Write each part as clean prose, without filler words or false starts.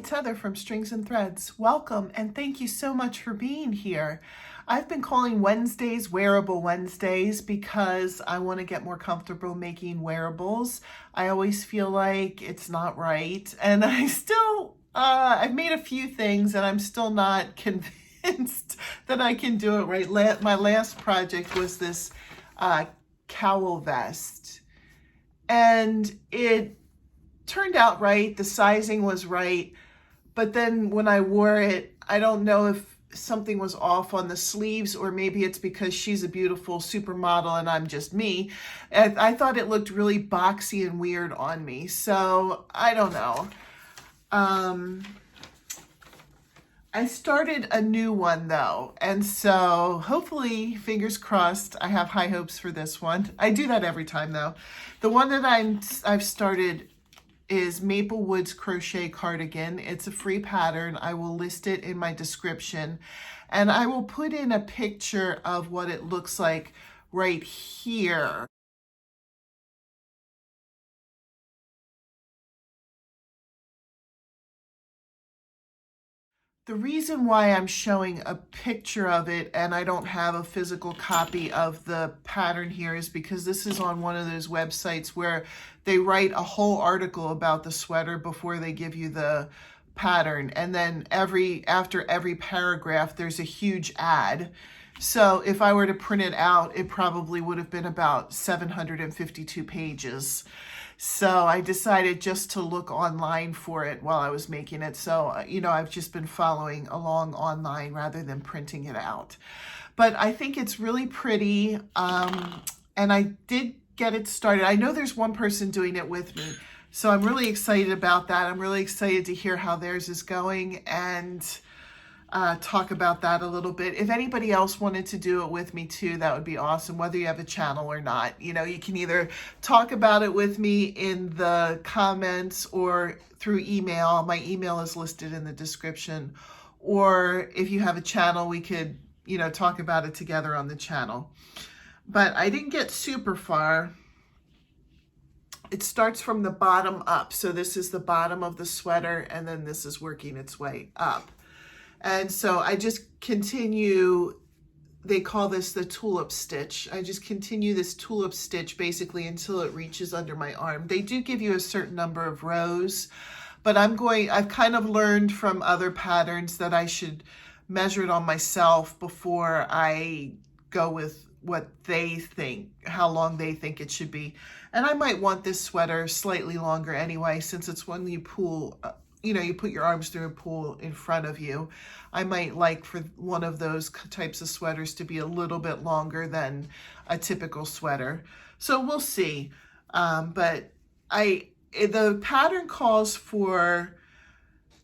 it's Heather from Strings and Threads. Welcome and thank you so much for being here. I've been calling Wednesdays Wearable Wednesdays because I want to get more comfortable making wearables. I always feel like it's not right, and I've made a few things and I'm still not convinced that I can do it right. My last project was this cowl vest, and it turned out right. The sizing was right, but then when I wore it, I don't know if something was off on the sleeves, or maybe it's because she's a beautiful supermodel and I'm just me. And I thought it looked really boxy and weird on me, so I don't know. I started a new one though, and so hopefully, fingers crossed, I have high hopes for this one. I do that every time though. The one that I've started is Woods Crochet Cardigan. It's a free pattern. I will list it in my description, and I will put in a picture of what it looks like right here. The reason why I'm showing a picture of it and I don't have a physical copy of the pattern here is because this is on one of those websites where they write a whole article about the sweater before they give you the pattern. And then after every paragraph, there's a huge ad. So if I were to print it out, it probably would have been about 752 pages. So I decided just to look online for it while I was making it. So, I've just been following along online rather than printing it out. But I think it's really pretty. And I did get it started. I know there's one person doing it with me, so I'm really excited about that. I'm really excited to hear how theirs is going and talk about that a little bit. If anybody else wanted to do it with me too, that would be awesome, whether you have a channel or not. You can either talk about it with me in the comments or through email. My email is listed in the description. Or if you have a channel, we could, talk about it together on the channel. But I didn't get super far. It starts from the bottom up. So this is the bottom of the sweater, and then this is working its way up. And so I just continue, they call this the tulip stitch. I just continue this tulip stitch basically until it reaches under my arm. They do give you a certain number of rows, but I've kind of learned from other patterns that I should measure it on myself before I go with what they think, how long they think it should be. And I might want this sweater slightly longer anyway, since it's when you pull, you put your arms through a pull in front of you. I might like for one of those types of sweaters to be a little bit longer than a typical sweater. So we'll see. But the pattern calls for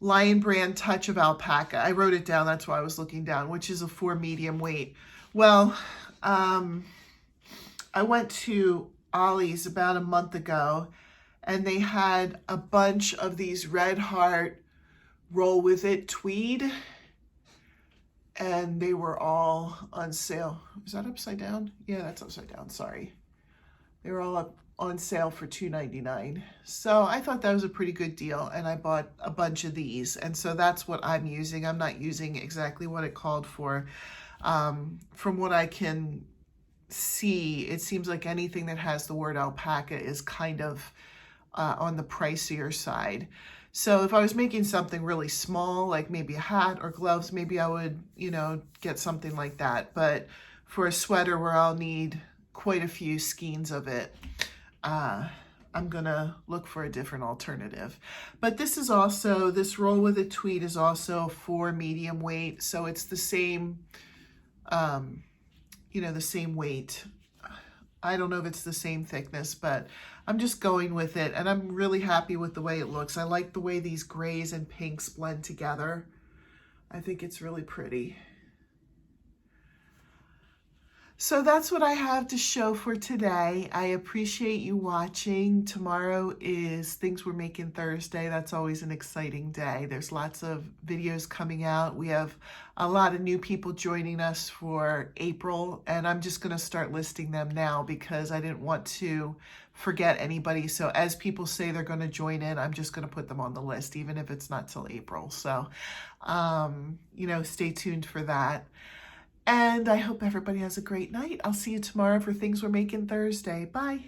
Lion Brand Touch of Alpaca. I wrote it down, that's why I was looking down, which is a 4 medium weight. Well, I went to Ollie's about a month ago, and they had a bunch of these Red Heart Roll With It tweed, and they were all on sale. Is that upside down? Yeah, that's upside down, sorry. They were all up on sale for $2.99. So I thought that was a pretty good deal, and I bought a bunch of these, and so that's what I'm using. I'm not using exactly what it called for. From what I can see, it seems like anything that has the word alpaca is kind of on the pricier side. So if I was making something really small, like maybe a hat or gloves, maybe I would, get something like that. But for a sweater where I'll need quite a few skeins of it, I'm gonna look for a different alternative. But this Roll With It tweed is also 4 medium weight. So it's the same, the same weight. I don't know if it's the same thickness, but I'm just going with it, and I'm really happy with the way it looks. I like the way these grays and pinks blend together. I think it's really pretty. So that's what I have to show for today. I appreciate you watching. Tomorrow is Things We're Making Thursday. That's always an exciting day. There's lots of videos coming out. We have a lot of new people joining us for April, and I'm just going to start listing them now because I didn't want to forget anybody. So as people say they're going to join in, I'm just going to put them on the list, even if it's not till April. So, stay tuned for that. And I hope everybody has a great night. I'll see you tomorrow for Things We're Making Thursday. Bye.